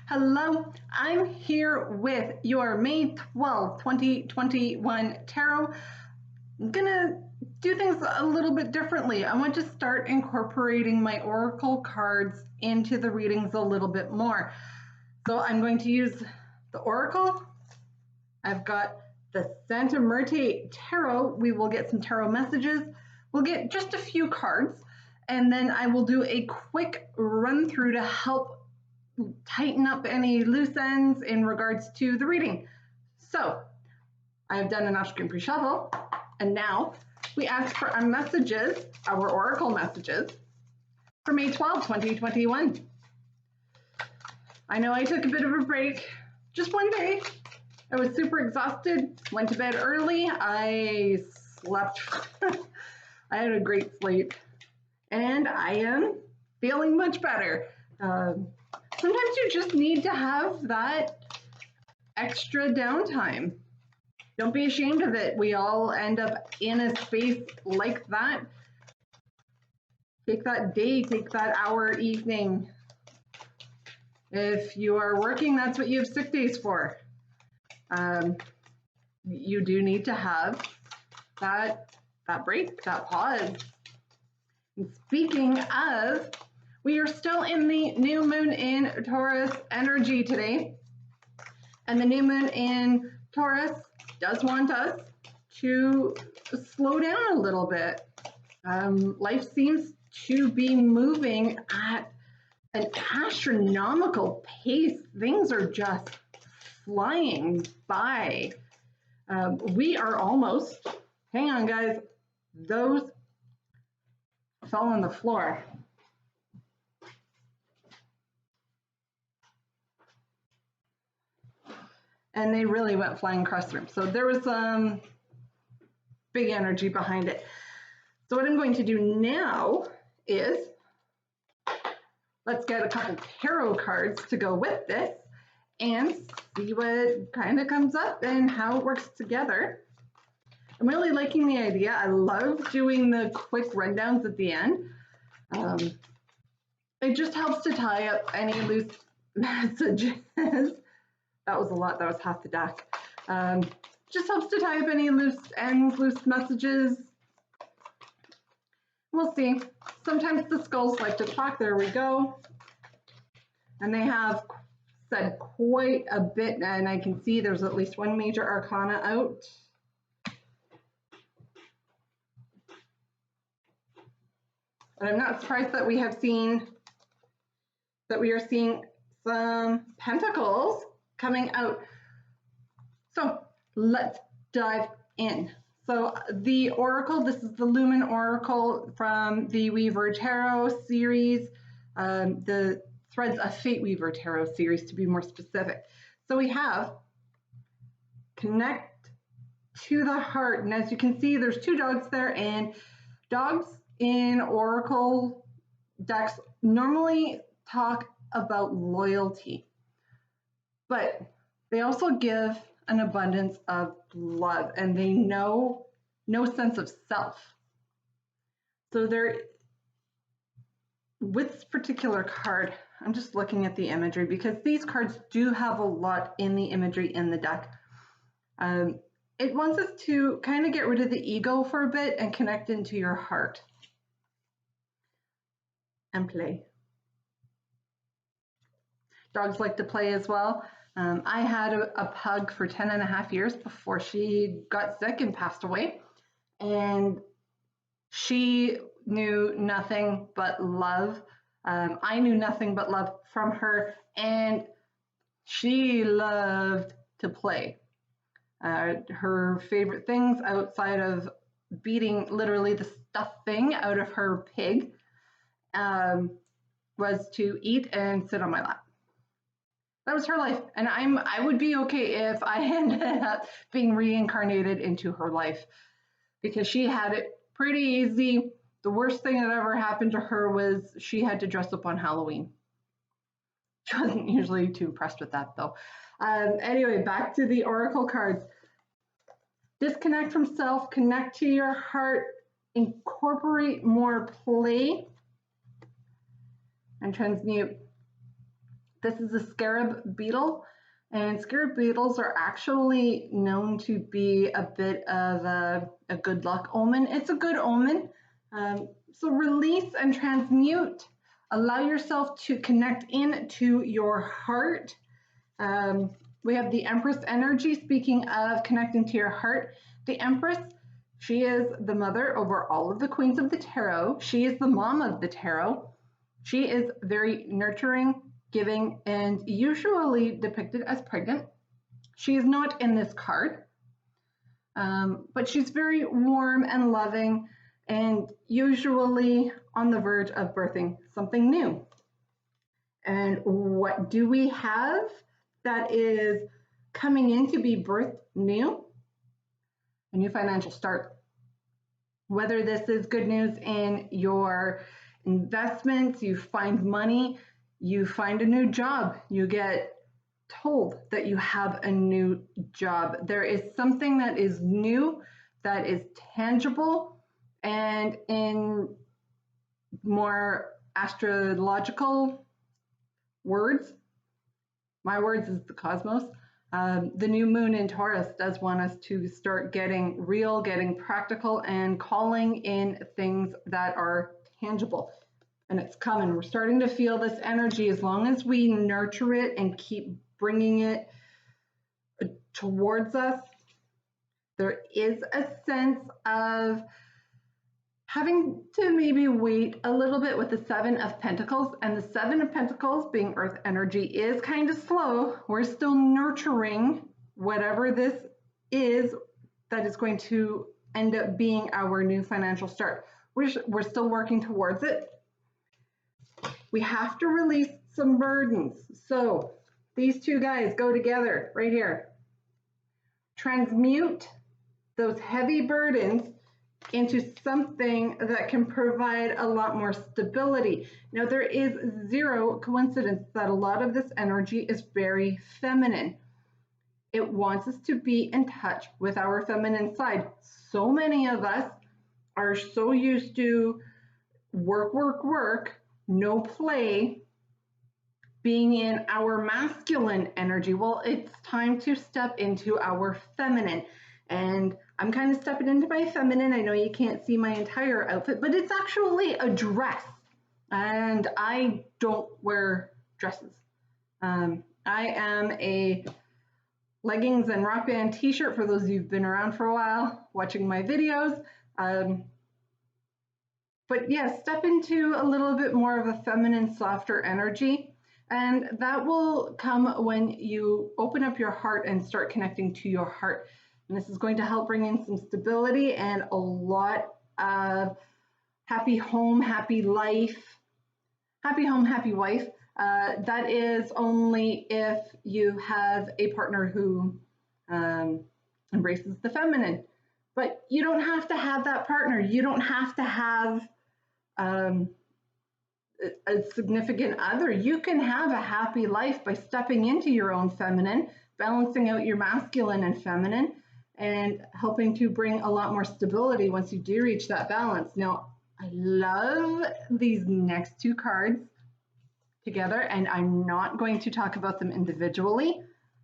Hello, I'm here with your May 12, 2021 tarot. I'm gonna do things a little bit differently. I want to start incorporating my oracle cards into the readings a little bit more. So I'm going to use the oracle. I've got the Santa Muerte tarot. We will get some tarot messages. We'll get just a few cards, and then I will do a quick run through to help tighten up any loose ends in regards to the reading. So I've done an off-screen pre-shuffle, and now we ask for our messages, our oracle messages, for May 12, 2021. I know I took a bit of a break, just one day. I was super exhausted, went to bed early, I slept. I had a great sleep, and I am feeling much better. Sometimes you just need to have that extra downtime. Don't be ashamed of it. We all end up in a space like that. Take that day, take that hour, evening. If you are working, that's what you have sick days for. You do need to have that break, that pause. And speaking of, we are still in the new moon in Taurus energy today. And the new moon in Taurus does want us to slow down a little bit. Life seems to be moving at an astronomical pace. Things are just flying by. We are almost, hang on guys, those fell on the floor. And they really went flying across the room. So there was some big energy behind it. So what I'm going to do now is, let's get a couple tarot cards to go with this and see what kind of comes up and how it works together. I'm really liking the idea. I love doing the quick rundowns at the end. It just helps to tie up any loose messages. That was a lot. That was half the deck. Just helps to tie up any loose ends, loose messages. We'll see. Sometimes the skulls like to talk. There we go. And they have said quite a bit, and I can see there's at least one major arcana out. But I'm not surprised that we are seeing some pentacles coming out. So let's dive in. So the oracle, this is the Lumen Oracle from the Weaver Tarot series, the Threads of Fate Weaver Tarot series to be more specific. So we have connect to the heart. And as you can see, there's two dogs there, and dogs in oracle decks normally talk about loyalty, but they also give an abundance of love, and they know no sense of self. So there, with this particular card, I'm just looking at the imagery because these cards do have a lot in the imagery in the deck. It wants us to kind of get rid of the ego for a bit and connect into your heart and play. Dogs like to play as well. I had a pug for 10.5 years before she got sick and passed away. And she knew nothing but love. I knew nothing but love from her, and she loved to play. Her favorite things outside of beating literally the stuffing out of her pig was to eat and sit on my lap. That was her life, and I would be okay if I ended up being reincarnated into her life, because she had it pretty easy. The worst thing that ever happened to her was she had to dress up on Halloween. She wasn't usually too impressed with that, though. Anyway, back to the oracle cards. Disconnect from self, connect to your heart, incorporate more play, and transmute. This is a scarab beetle, and scarab beetles are actually known to be a bit of a good luck omen. It's a good omen. So release and transmute. Allow yourself to connect into your heart. We have the Empress energy. Speaking of connecting to your heart, the Empress, she is the mother over all of the queens of the tarot. She is the mom of the tarot. She is very nurturing, giving, and usually depicted as pregnant. She is not in this card, but she's very warm and loving, and usually on the verge of birthing something new. And what do we have that is coming in to be birthed new? A new financial start. Whether this is good news in your investments, you find money, you find a new job, you get told that you have a new job. There is something that is new, that is tangible, and in more astrological words, my words is the cosmos. The new moon in Taurus does want us to start getting real, getting practical, and calling in things that are tangible. And it's coming. We're starting to feel this energy. As long as we nurture it and keep bringing it towards us, there is a sense of having to maybe wait a little bit with the Seven of Pentacles. And the Seven of Pentacles, being Earth energy, is kind of slow. We're still nurturing whatever this is that is going to end up being our new financial start. We're still working towards it. We have to release some burdens. So these two guys go together right here. Transmute those heavy burdens into something that can provide a lot more stability. Now, there is zero coincidence that a lot of this energy is very feminine. It wants us to be in touch with our feminine side. So many of us are so used to work, work, work, no play, being in our masculine energy. Well, it's time to step into our feminine. And I'm kind of stepping into my feminine. I know you can't see my entire outfit, but it's actually a dress. And I don't wear dresses. I am a leggings and rock band t-shirt for those of you who've been around for a while, watching my videos. But yeah, step into a little bit more of a feminine, softer energy. And that will come when you open up your heart and start connecting to your heart. And this is going to help bring in some stability and a lot of happy home, happy life, happy home, happy wife. That is only if you have a partner who embraces the feminine. But you don't have to have that partner. You don't have to have a significant other. You can have a happy life by stepping into your own feminine, balancing out your masculine and feminine, and helping to bring a lot more stability once you do reach that balance. Now, I love these next two cards together, and I'm not going to talk about them individually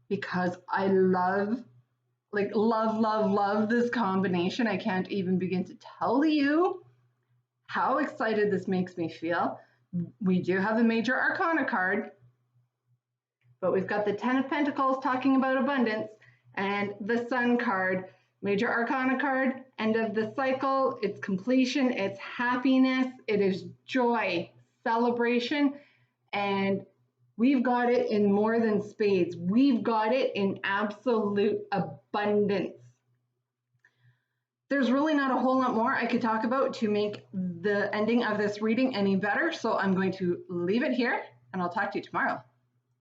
because I love this combination. I can't even begin to tell you how excited this makes me feel. We do have a major arcana card, but we've got the Ten of Pentacles talking about abundance, and the Sun card, major arcana card, end of the cycle, it's completion, it's happiness, it is joy, celebration, and we've got it in more than spades. We've got it in absolute abundance. There's really not a whole lot more I could talk about to make the ending of this reading any better, so I'm going to leave it here, and I'll talk to you tomorrow.